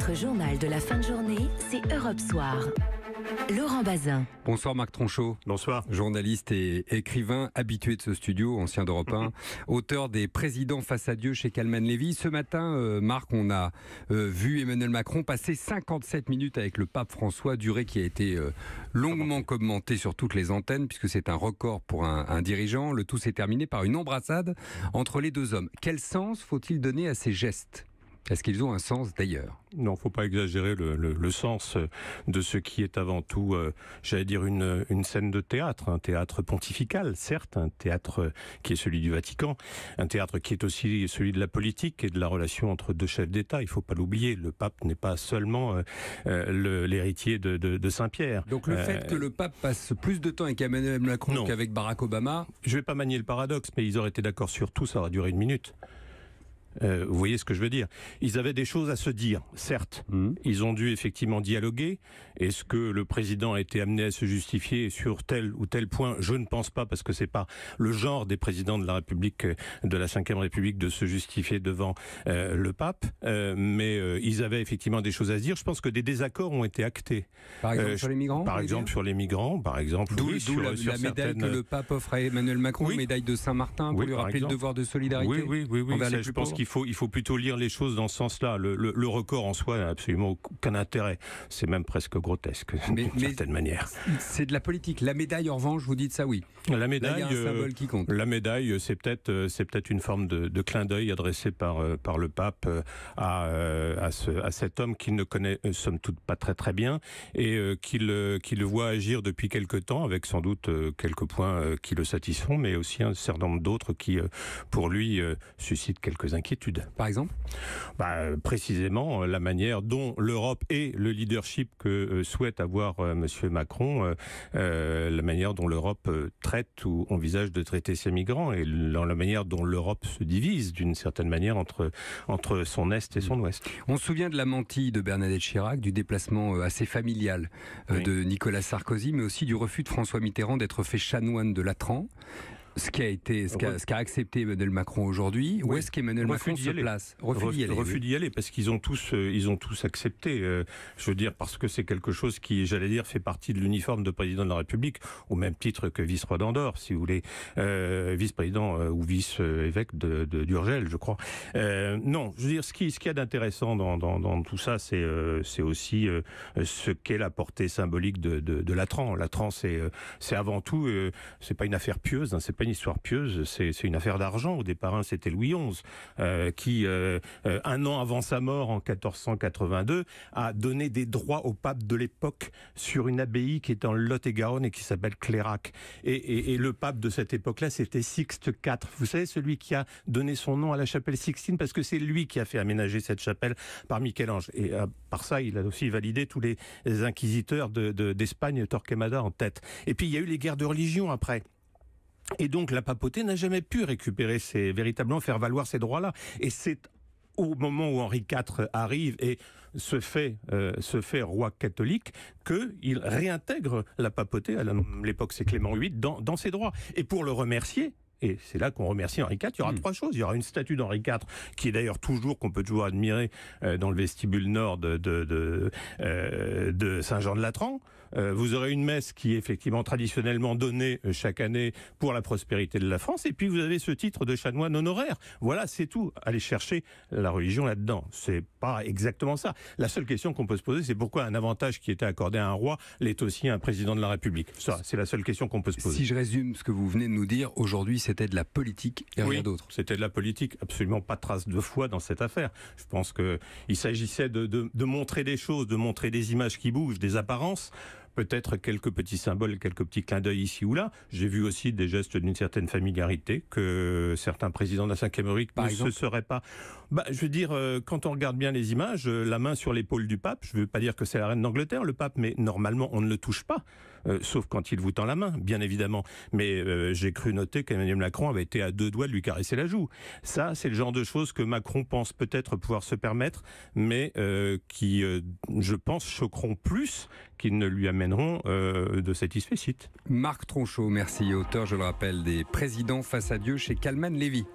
Votre journal de la fin de journée, c'est Europe Soir. Laurent Bazin. Bonsoir Marc Tronchot. Bonsoir. Journaliste et écrivain, habitué de ce studio, ancien d'Europe 1, auteur des Présidents face à Dieu chez Kalman Levy. Ce matin, Marc, on a vu Emmanuel Macron passer 57 minutes avec le pape François, durée qui a été longuement commentée sur toutes les antennes, puisque c'est un record pour un dirigeant. Le tout s'est terminé par une embrassade entre les deux hommes. Quel sens faut-il donner à ces gestes ? Est-ce qu'ils ont un sens d'ailleurs ? Non, il ne faut pas exagérer le sens de ce qui est avant tout, j'allais dire, une scène de théâtre, un théâtre pontifical, certes, un théâtre qui est celui du Vatican, un théâtre qui est aussi celui de la politique et de la relation entre deux chefs d'État. Il ne faut pas l'oublier, le pape n'est pas seulement l'héritier de Saint-Pierre. Donc le fait que le pape passe plus de temps avec Emmanuel Macron qu'avec Barack Obama... Je ne vais pas manier le paradoxe, mais ils auraient été d'accord sur tout, ça aurait duré 1 minute. Vous voyez ce que je veux dire. Ils avaient des choses à se dire, certes. Ils ont dû effectivement dialoguer. Est-ce que le président a été amené à se justifier sur tel ou tel point ? Je ne pense pas, parce que c'est pas le genre des présidents de la République, de la Ve République, de se justifier devant le pape. Mais ils avaient effectivement des choses à se dire. Je pense que des désaccords ont été actés. Par exemple sur les migrants ? Par exemple sur les migrants, par exemple. D'où sur la médaille que le pape offre à Emmanuel Macron, médaille de Saint-Martin, pour lui rappeler le devoir de solidarité. Oui. Je pense qu'il faut plutôt lire les choses dans ce sens-là. Le record en soi n'a absolument aucun intérêt. C'est même presque grotesque, d'une certaine manière. C'est de la politique. La médaille, en revanche, vous dites ça, oui. La médaille, là, il y a un symbole qui compte. La médaille, c'est peut-être une forme de clin d'œil adressé par le pape à cet homme qu'il ne connaît somme toute pas très très bien et qu'il voit agir depuis quelque temps, avec sans doute quelques points qui le satisfont, mais aussi un certain nombre d'autres qui, pour lui, suscitent quelques inquiétudes. Par exemple ? Précisément la manière dont l'Europe et le leadership que souhaite avoir M. Macron, la manière dont l'Europe traite ou envisage de traiter ses migrants et dans la manière dont l'Europe se divise d'une certaine manière entre son Est et son Ouest. On se souvient de la mantille de Bernadette Chirac, du déplacement assez familial de Nicolas Sarkozy, mais aussi du refus de François Mitterrand d'être fait chanoine de Latran. Ce qu'a accepté Emmanuel Macron aujourd'hui, où est-ce qu'Emmanuel Macron se place ? Refus d'y aller, parce qu'ils ont tous accepté. Je veux dire, parce que c'est quelque chose qui, j'allais dire, fait partie de l'uniforme de président de la République, au même titre que vice-roi d'Andorre, si vous voulez, vice-président ou vice-évêque d'Urgel, je crois. Non, je veux dire, ce qu'il y a d'intéressant dans tout ça, c'est aussi ce qu'est la portée symbolique de Latran. Latran, c'est avant tout, c'est pas une affaire pieuse, c'est pas une histoire pieuse, c'est une affaire d'argent. Au départ, c'était Louis XI qui, 1 an avant sa mort en 1482, a donné des droits au pape de l'époque sur une abbaye qui est en Lot-et-Garonne et qui s'appelle Clérac. Et le pape de cette époque-là, c'était Sixte IV. Vous savez, celui qui a donné son nom à la chapelle Sixtine, parce que c'est lui qui a fait aménager cette chapelle par Michel-Ange. Et par ça, il a aussi validé tous les inquisiteurs d'Espagne, Torquemada en tête. Et puis, il y a eu les guerres de religion après. Et donc la papauté n'a jamais pu récupérer véritablement faire valoir ces droits-là. Et c'est au moment où Henri IV arrive et se fait roi catholique qu'il réintègre la papauté, à l'époque c'est Clément VIII, dans ses droits. Et pour le remercier, et c'est là qu'on remercie Henri IV. Il y aura 3 choses. Il y aura une statue d'Henri IV, qui est d'ailleurs qu'on peut toujours admirer dans le vestibule nord de Saint-Jean-de-Latran. Vous aurez une messe qui est effectivement traditionnellement donnée chaque année pour la prospérité de la France. Et puis vous avez ce titre de chanoine honoraire. Voilà, c'est tout. Allez chercher la religion là-dedans. C'est pas exactement ça. La seule question qu'on peut se poser, c'est pourquoi un avantage qui était accordé à un roi l'est aussi à un président de la République. Ça, c'est la seule question qu'on peut se poser. Si je résume ce que vous venez de nous dire, aujourd'hui, c'était de la politique et rien d'autre. C'était de la politique, absolument pas de trace de foi dans cette affaire. Je pense qu'il s'agissait de montrer des choses, de montrer des images qui bougent, des apparences, peut-être quelques petits symboles, quelques petits clins d'œil ici ou là. J'ai vu aussi des gestes d'une certaine familiarité que certains présidents de la Ve République ne se seraient pas... je veux dire, quand on regarde bien les images, la main sur l'épaule du pape, je ne veux pas dire que c'est la reine d'Angleterre, le pape, mais normalement on ne le touche pas, sauf quand il vous tend la main, bien évidemment. Mais j'ai cru noter qu'Emmanuel Macron avait été à 2 doigts de lui caresser la joue. Ça, c'est le genre de choses que Macron pense peut-être pouvoir se permettre, mais qui, je pense, choqueront plus qu'ils ne lui amèneront de satisfecit. Marc Tronchot, merci. Auteur, je le rappelle, des Présidents face à Dieu chez Kalman Levy.